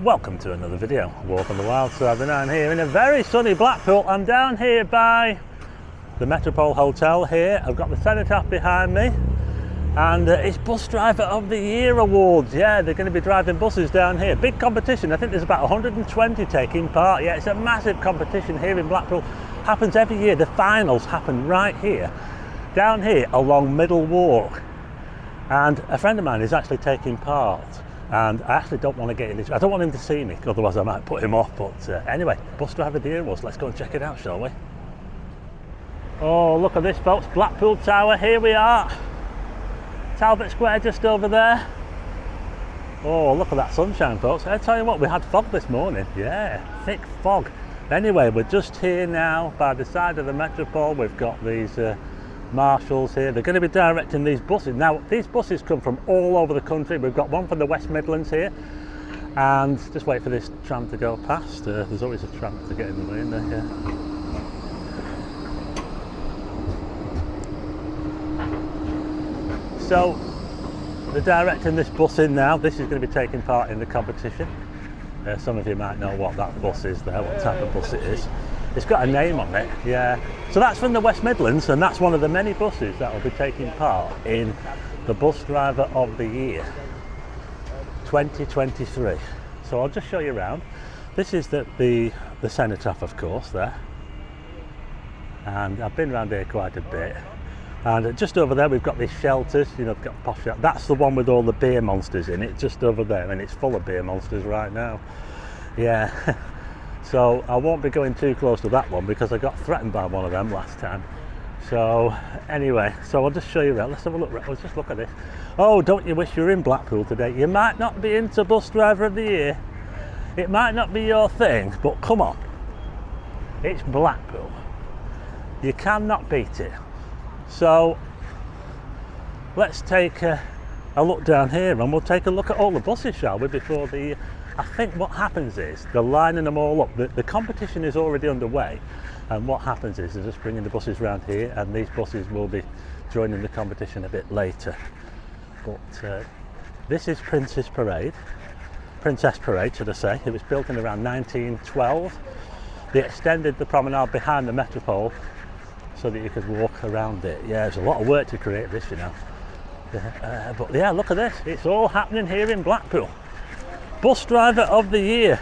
Welcome to another video, Walk on the Wild Side, and I'm here in a very sunny Blackpool. I'm down here by the Imperial Hotel here. I've got the cenotaph behind me, and it's Bus Driver of the Year Awards. Yeah, they're going to be driving buses down here. Big competition. I think there's about 120 taking part. Yeah, it's a massive competition here in Blackpool. Happens every year. The finals happen right here, down here along Middle Walk. And a friend of mine is actually taking part. And I actually don't want to get in this. I don't want him to see me, otherwise I might put him off. But anyway, Bus Driver of the Year Awards. Let's go and check it out, shall we? Oh, look at this, folks. Blackpool Tower. Here we are. Talbot Square just over there. Oh, look at that sunshine, folks. I tell you what, we had fog this morning. Yeah, thick fog. Anyway, we're just here now by the side of the Metropole. We've got these marshals here. They're going to be directing these buses. Now, these buses come from all over the country. We've got one from the West Midlands here. And just wait for this tram to go past. There's always a tram to get in the way, isn't there? Yeah. So, they're directing this bus in now. This is going to be taking part in the competition. Some of you might know what that bus is there, what type of bus it is. It's got a name on it, yeah. So that's from the West Midlands, and that's one of the many buses that will be taking part in the Bus Driver of the Year 2023. So I'll just show you around. This is the cenotaph, of course, there. And I've been around here quite a bit. And just over there we've got these shelters, you know, they've got posh shelters. That's the one with all the beer monsters in it, just over there, and it's full of beer monsters right now. Yeah. So I won't be going too close to that one because I got threatened by one of them last time. So anyway, so I'll just show you around. Let's have a look. Let's just look at this. Oh, don't you wish you were in Blackpool today? You might not be into Bus Driver of the Year. It might not be your thing, but come on. It's Blackpool. You cannot beat it. So let's take a look down here, and we'll take a look at all the buses, shall we, before the... I think what happens is they're lining them all up. The competition is already underway, and what happens is they're just bringing the buses around here, and these buses will be joining the competition a bit later. But this is Princess Parade should I say. It was built in around 1912. They extended the promenade behind the Metropole so that you could walk around it. Yeah, there's a lot of work to create this, you know. But yeah, look at this. It's all happening here in Blackpool. Bus Driver of the Year.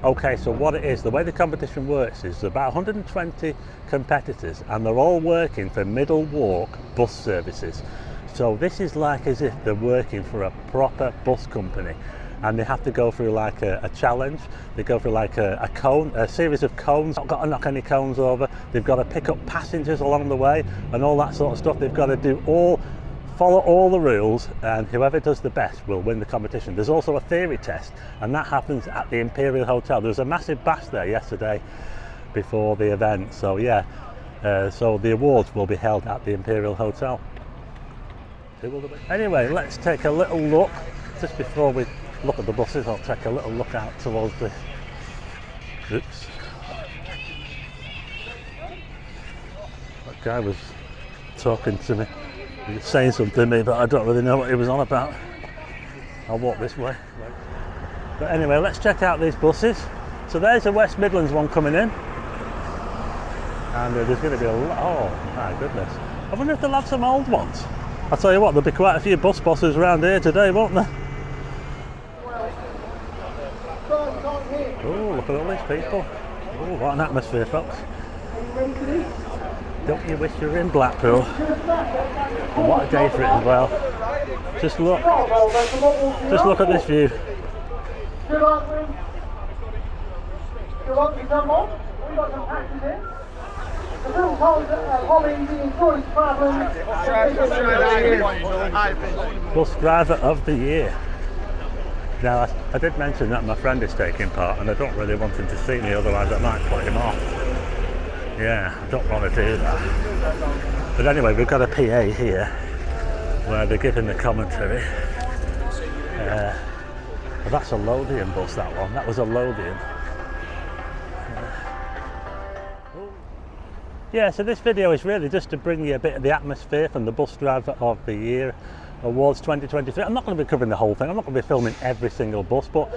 Okay, so what it is, the way the competition works is about 120 competitors, and they're all working for Middle Walk bus services. So this is like as if they're working for a proper bus company, and they have to go through like a challenge. They go through like a series of cones. Not got to knock any cones over. They've got to pick up passengers along the way and all that sort of stuff. They've got to follow all the rules, and whoever does the best will win the competition. There's also a theory test, and that happens at the Imperial Hotel. There was a massive bash there yesterday before the event. So yeah, so the awards will be held at the Imperial Hotel. Anyway, let's take a little look. Just before we look at the buses, I'll take a little look out towards the... Oops. That guy was talking to me. He was saying something to me, but I don't really know what he was on about. I'll walk this way. But anyway, let's check out these buses. So there's a West Midlands one coming in. And there's going to be a lot... Oh, my goodness. I wonder if they'll have some old ones. I'll tell you what, there'll be quite a few bus bosses around here today, won't there? Oh, look at all these people. Oh, what an atmosphere, folks. Don't you wish you were in Blackpool? And what a day for it as well. Just look at this view. Bus Driver of the Year. Now, I did mention that my friend is taking part, and I don't really want him to see me, otherwise I might put him off. Yeah, I don't want to do that. But anyway, we've got a PA here where they're giving the commentary. Well, that's a Lothian bus, that one. That was a Lothian. Yeah, so this video is really just to bring you a bit of the atmosphere from the Bus Driver of the Year Awards 2023. I'm not going to be covering the whole thing. I'm not going to be filming every single bus, but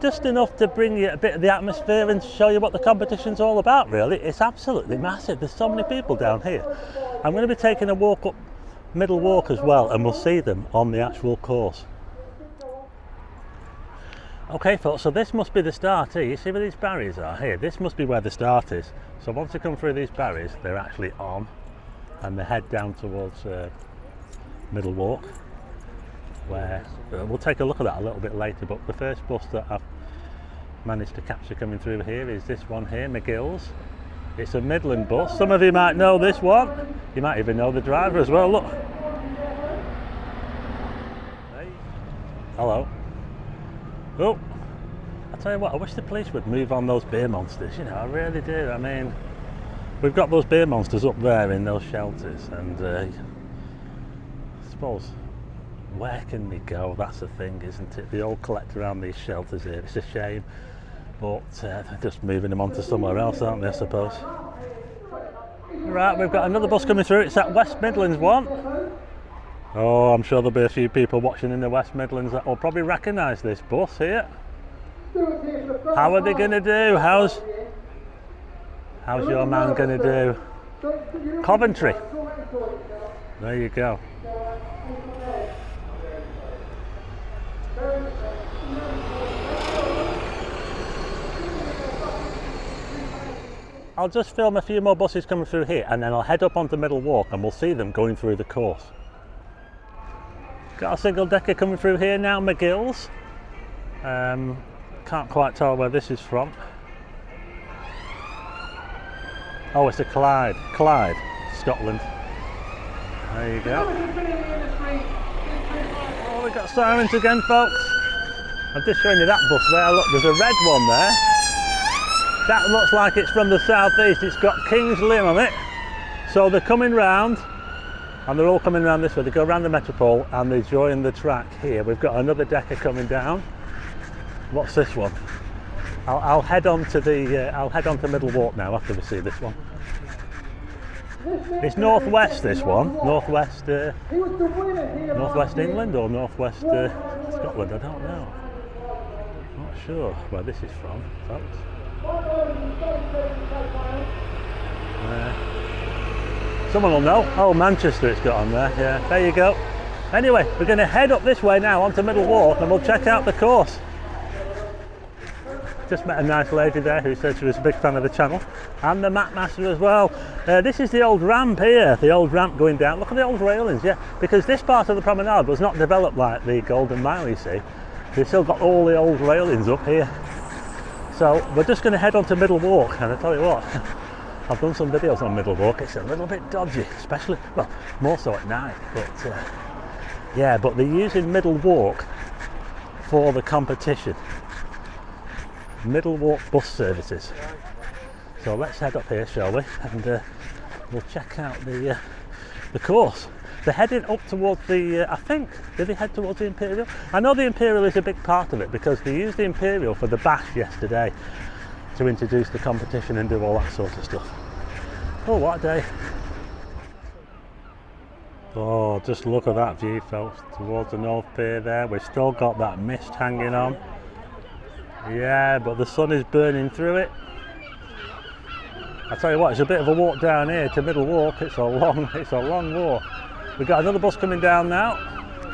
Just enough to bring you a bit of the atmosphere and show you what the competition's all about, really. It's absolutely massive. There's so many people down here. I'm going to be taking a walk up Middle Walk as well, and we'll see them on the actual course. Okay folks, so this must be the start here. You see where these barriers are here? This must be where the start is. So once they come through these barriers, they're actually on, and they head down towards Middle Walk, where we'll take a look at that a little bit later. But the first bus that I've managed to capture coming through here is this one here, McGill's. It's a Midland bus. Some of you might know this one. You might even know the driver as well. Look. Hey. Hello. Oh, I tell you what, I wish the police would move on those beer monsters, you know, I really do. I mean, we've got those beer monsters up there in those shelters, and I suppose, where can they go? That's the thing, isn't it? They all collect around these shelters here. It's a shame, but they're just moving them on to somewhere else, aren't they, I suppose? Right, we've got another bus coming through. It's that West Midlands one. Oh, I'm sure there'll be a few people watching in the West Midlands that will probably recognise this bus here. How are they going to do? How's your man going to do? Coventry. There you go. I'll just film a few more buses coming through here, and then I'll head up onto Middle Walk and we'll see them going through the course. Got a single decker coming through here now, McGill's. Can't quite tell where this is from. Oh, it's a Clyde, Scotland. There you go. Oh, we've got sirens again, folks. I'm just showing you that bus there. Look, there's a red one there. That looks like it's from the southeast. It's got King's Lynn on it. So they're coming round. And they're all coming around this way. They go around the Metropole and they join the track here. We've got another decker coming down. What's this one? I'll head on to Middle Walk now after we see this one. It's northwest, this one. Northwest England or northwest Scotland. I don't know. Not sure where this is from, folks. Someone will know. Oh, Manchester it's got on there. Yeah, there you go. Anyway, we're going to head up this way now onto Middle Walk and we'll check out the course. Just met a nice lady there who said she was a big fan of the channel, and the map master as well. This is the old ramp here, the old ramp going down. Look at the old railings, yeah, because this part of the promenade was not developed like the Golden Mile, you see. They've still got all the old railings up here. So we're just going to head on to Middle Walk, and I tell you what, I've done some videos on Middle Walk. It's a little bit dodgy, especially, well, more so at night, but yeah, but they're using Middle Walk for the competition. Middle Walk bus services. So let's head up here, shall we, and we'll check out the course. They're heading up towards the, I think, did they head towards the Imperial? I know the Imperial is a big part of it because they used the Imperial for the bash yesterday to introduce the competition and do all that sort of stuff. Oh, what a day. Oh, just look at that view, folks, towards the North Pier there. We've still got that mist hanging on. Yeah, but the sun is burning through it. I tell you what, it's a bit of a walk down here to Middle Walk. It's a long walk. We've got another bus coming down now.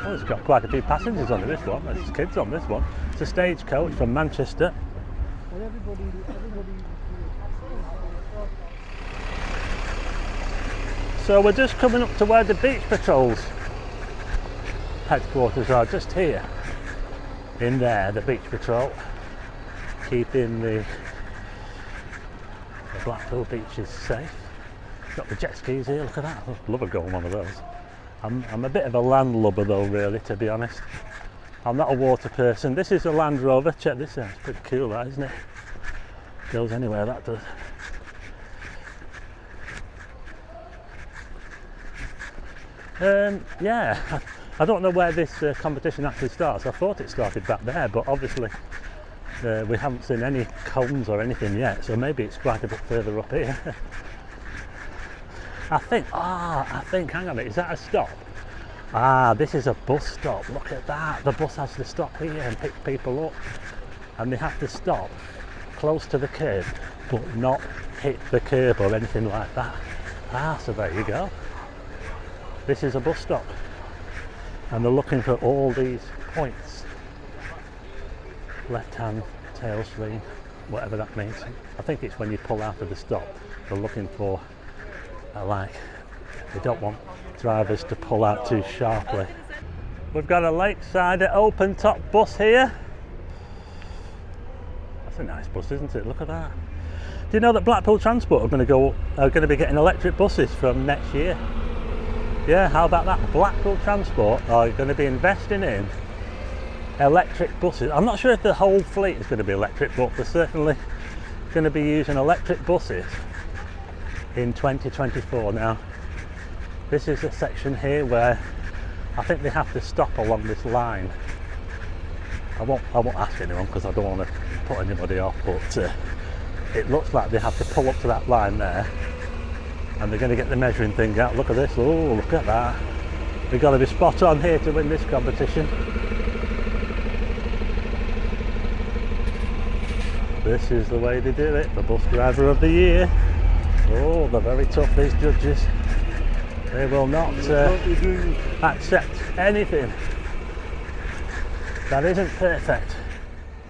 Oh, it's got quite a few passengers on this one. There's kids on this one. It's a stagecoach from Manchester. So we're just coming up to where the Beach Patrol's headquarters are, just here. In there, the Beach Patrol, keeping the Blackpool beaches safe. Got the jet skis here, look at that. I'd love a go on one of those. I'm a bit of a landlubber though, really, to be honest. I'm not a water person. This is a Land Rover. Check this out. It's pretty cool, that, isn't it? Goes anywhere, that does. Yeah, I don't know where this competition actually starts. I thought it started back there, but obviously we haven't seen any cones or anything yet, so maybe it's quite a bit further up here. I think, hang on a minute, is that a stop? Ah, this is a bus stop, look at that. The bus has to stop here and pick people up. and they have to stop close to the curb but not hit the curb or anything like that. So there you go. This is a bus stop, and they're looking for all these points. Left hand tail swing, whatever that means. I think it's when you pull out of the stop. They're looking for they don't want drivers to pull out too sharply. We've got a lakeside open top bus here. That's a nice bus, isn't it? Look at that. Do you know that Blackpool Transport are going to be getting electric buses from next year? Yeah, how about that? Blackpool Transport are going to be investing in electric buses. I'm not sure if the whole fleet is going to be electric, but they're certainly going to be using electric buses in 2024. Now, this is a section here where I think they have to stop along this line. I won't ask anyone because I don't want to put anybody off, but it looks like they have to pull up to that line there, and they're going to get the measuring thing out. Look at this. Oh, look at that. We've got to be spot on here to win this competition. This is the way they do it, the bus driver of the year. Oh, they're very tough, these judges. They will not accept anything that isn't perfect.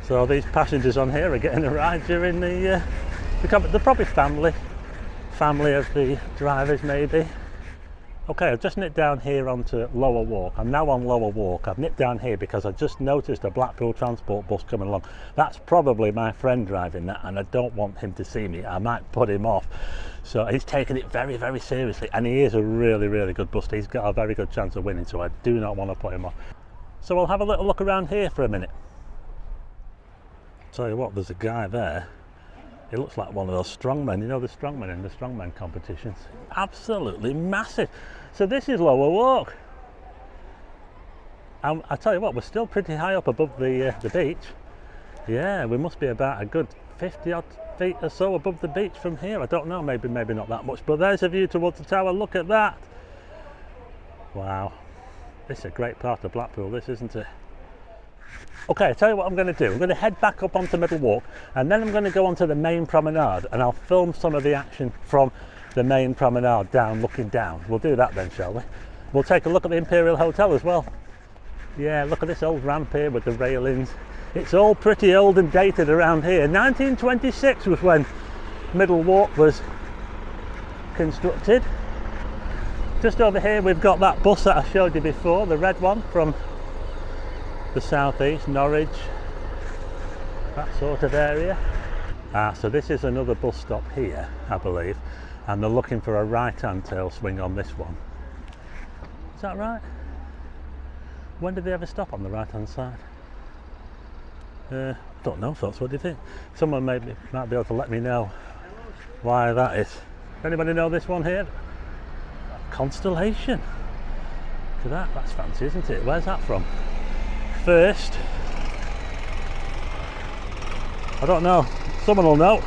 So these passengers on here are getting a ride during they're probably family of the drivers maybe. Okay, I've just nipped down here onto Lower Walk. I'm now on Lower Walk. I've nipped down here because I just noticed a Blackpool Transport bus coming along. That's probably my friend driving that, and I don't want him to see me. I might put him off. So he's taking it very, very seriously, and he is a really, really good bus. He's got a very good chance of winning, so I do not want to put him off. So we'll have a little look around here for a minute. Tell you what, there's a guy there. He looks like one of those strongmen, you know, the strongmen in the strongman competitions. Absolutely massive. So this is Lower Walk. And I tell you what, we're still pretty high up above the beach. Yeah, we must be about a good 50 odd feet or so above the beach from here. I don't know, maybe not that much, but there's a view towards the tower. Look at that. Wow. This is a great part of Blackpool, this, isn't it? Okay, I'll tell you what I'm going to do. I'm going to head back up onto Middle Walk, and then I'm going to go onto the main promenade, and I'll film some of the action from the main promenade down, looking down. We'll do that then, shall we? We'll take a look at the Imperial Hotel as well. Yeah, look at this old ramp here with the railings. It's all pretty old and dated around here. 1926 was when Middle Walk was constructed. Just over here we've got that bus that I showed you before, the red one from the southeast, Norwich, that sort of area. So this is another bus stop here, I believe, and they're looking for a right-hand tail swing on this one. Is that right? When did they ever stop on the right-hand side? I don't know, folks. What do you think? Someone might be able to let me know why that is. Anybody know this one here? Constellation. Look at that. That's fancy, isn't it? Where's that from? First, I don't know, someone will know.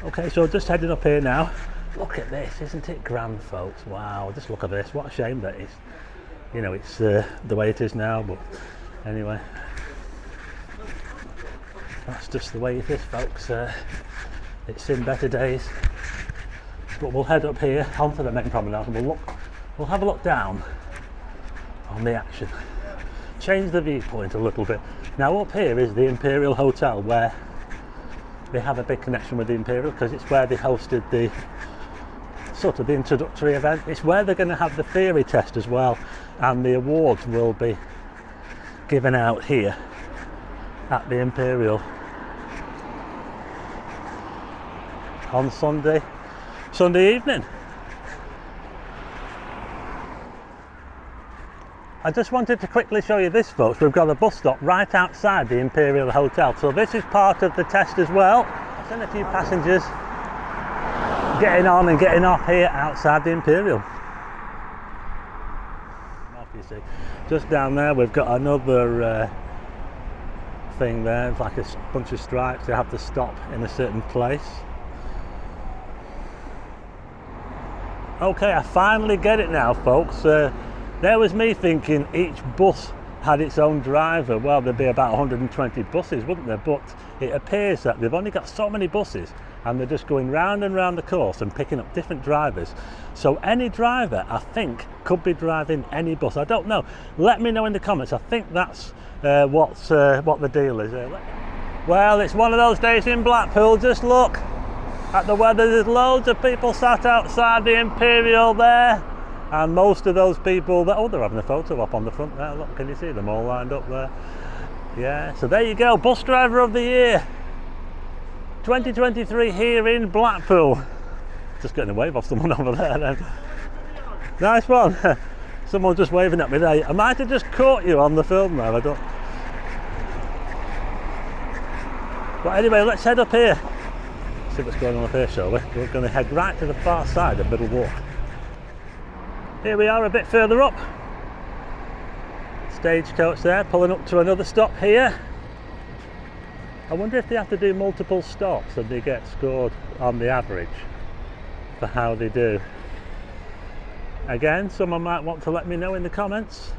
Okay, so just heading up here now. Look at this, isn't it grand, folks? Wow, just look at this. What a shame that it's, you know, it's the way it is now, but anyway, that's just the way it is, folks. It's seen better days. But we'll head up here onto the main promenade, and we'll have a look down on the action. Change the viewpoint a little bit. Now up here is the Imperial Hotel, where they have a big connection with the Imperial because it's where they hosted the sort of the introductory event. It's where they're going to have the theory test as well, and the awards will be given out here at the Imperial on Sunday evening. I just wanted to quickly show you this, folks. We've got a bus stop right outside the Imperial Hotel, so this is part of the test as well. I've seen a few passengers getting on and getting off here outside the Imperial. You see, just down there we've got another thing there. It's like a bunch of stripes. They have to stop in a certain place. Okay, I finally get it now, folks. There was me thinking each bus had its own driver, well, there'd be about 120 buses, wouldn't there? But it appears that they've only got so many buses and they're just going round and round the course and picking up different drivers. So any driver, I think, could be driving any bus. I don't know. Let me know in the comments. I think that's what the deal is. Well, it's one of those days in Blackpool. Just look at the weather. There's loads of people sat outside the Imperial there. And most of those people, they're having a photo op on the front there. Look, can you see them all lined up there? Yeah, so there you go, Bus Driver of the Year 2023 here in Blackpool. Just getting a wave off someone over there then. Nice one. Someone just waving at me there. I might have just caught you on the film there, I don't. But anyway, let's head up here. See what's going on up here, shall we? We're going to head right to the far side of Middle Walk. Here we are a bit further up. Stagecoach there, pulling up to another stop here. I wonder if they have to do multiple stops and they get scored on the average for how they do. Again, someone might want to let me know in the comments.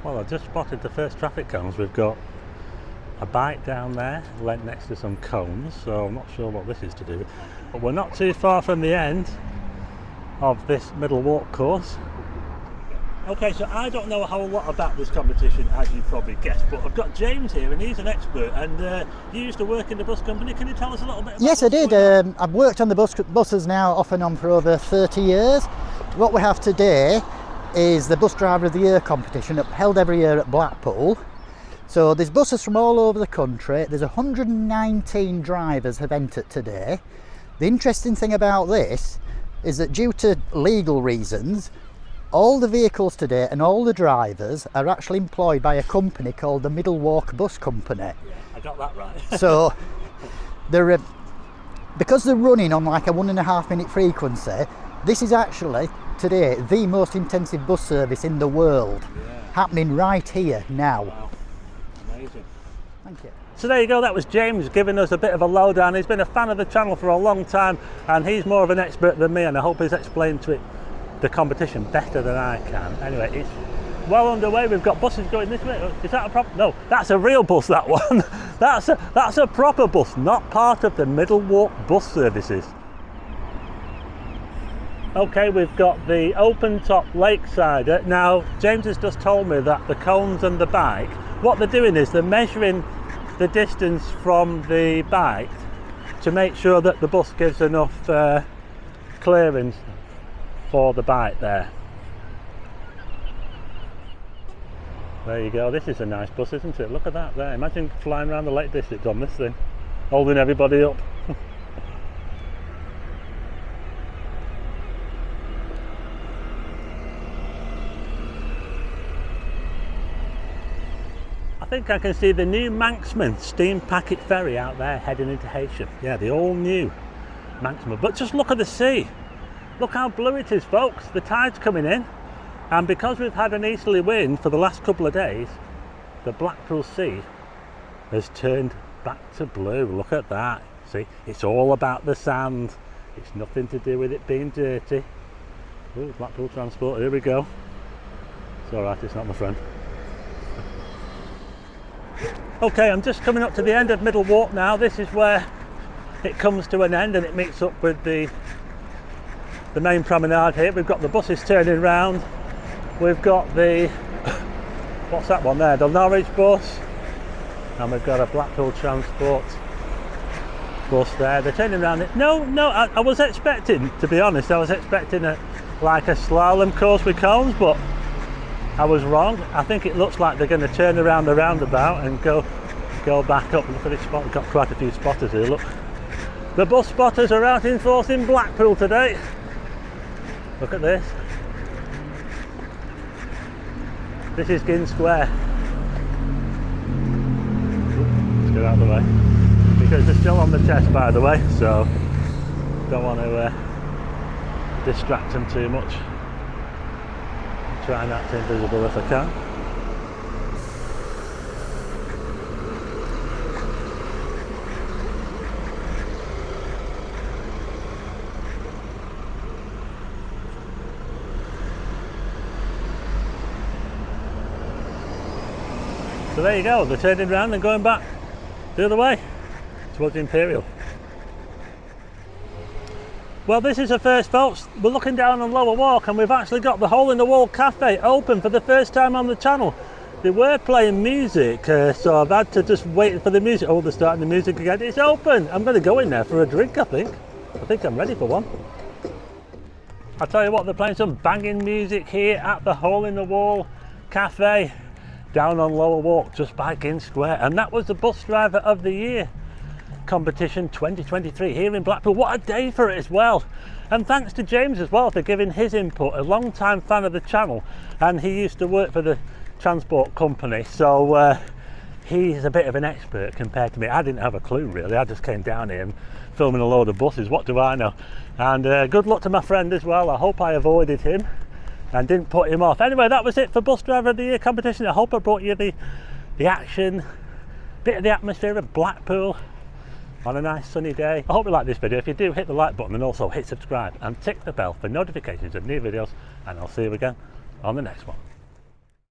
Well, I've just spotted the first traffic cones. We've got a bike down there, lent next to some cones, so I'm not sure what this is to do. But we're not too far from the end of this Middle Walk course. Okay, so I don't know a whole lot about this competition, as you probably guessed, but I've got James here and he's an expert, and you used to work in the bus company. Can you tell us a little bit about Yes, I did. I've worked on the buses now off and on for over 30 years. What we have today is the Bus Driver of the Year competition, held every year at Blackpool. So there's buses from all over the country. There's 119 drivers have entered today. The interesting thing about this is that due to legal reasons, all the vehicles today and all the drivers are actually employed by a company called the Middle Walk Bus Company. Yeah, I got that right. So they're because they're running on like a 1.5 minute frequency, this is actually today the most intensive bus service in the world, happening right here now. Wow, amazing. Thank you. So there you go, that was James giving us a bit of a lowdown. He's been a fan of the channel for a long time and he's more of an expert than me, and I hope he's explained the competition better than I can. Anyway, it's well underway. We've got buses going this way. Is that a proper? No, that's a real bus, that one. that's a proper bus, not part of the Middle Walk bus services. Okay, we've got the open top lakeside. Now, James has just told me that the cones and the bike, what they're doing is they're measuring the distance from the bike to make sure that the bus gives enough clearance for the bike there. There you go, this is a nice bus, isn't it? Look at that there. Imagine flying around the Lake District on this thing, holding everybody up. I think I can see the new Manxman steam packet ferry out there heading into Heysham. Yeah, the all new Manxman. But just look at the sea. Look how blue it is, folks. The tide's coming in, and because we've had an easterly wind for the last couple of days, the Blackpool Sea has turned back to blue. Look at that. See, it's all about the sand. It's nothing to do with it being dirty. Oh, Blackpool Transport, here we go. It's all right, it's not my friend. Okay, I'm just coming up to the end of Middle Walk now. This is where it comes to an end and it meets up with the main promenade here. We've got the buses turning round. We've got the, what's that one there? The Norwich bus. And we've got a Blackpool Transport bus there. They're turning around. I was expecting, to be honest, I was expecting like a slalom course with cones, but I was wrong. I think it looks like they're going to turn around the roundabout and go back up. Look at this spot. We've got quite a few spotters here. Look, the bus spotters are out in force in Blackpool today. Look at this. This is Ginn Square. Let's get out of the way because they're still on the test, by the way, so don't want to distract them too much. Try and act invisible if I can. So there you go, they're turning around and going back the other way towards the Imperial. Well, this is the first, folks. We're looking down on Lower Walk and we've actually got the Hole in the Wall Cafe open for the first time on the channel. They were playing music, so I've had to just wait for the music. Oh, they're starting the music again. It's open. I'm going to go in there for a drink, I think. I think I'm ready for one. I'll tell you what, they're playing some banging music here at the Hole in the Wall Cafe down on Lower Walk, just by King Square. And that was the Bus Driver of the Year competition 2023 here in Blackpool. What a day for it as well. And thanks to James as well for giving his input, a long time fan of the channel, and he used to work for the transport company, so he's a bit of an expert compared to me. I didn't have a clue really, I just came down here and filming a load of buses, what do I know. And good luck to my friend as well. I hope I avoided him and didn't put him off. Anyway, that was it for Bus Driver of the Year competition. I hope I brought you the action, bit of the atmosphere of Blackpool on a nice sunny day. I hope you like this video. If you do, hit the like button and also hit subscribe and tick the bell for notifications of new videos, and I'll see you again on the next one.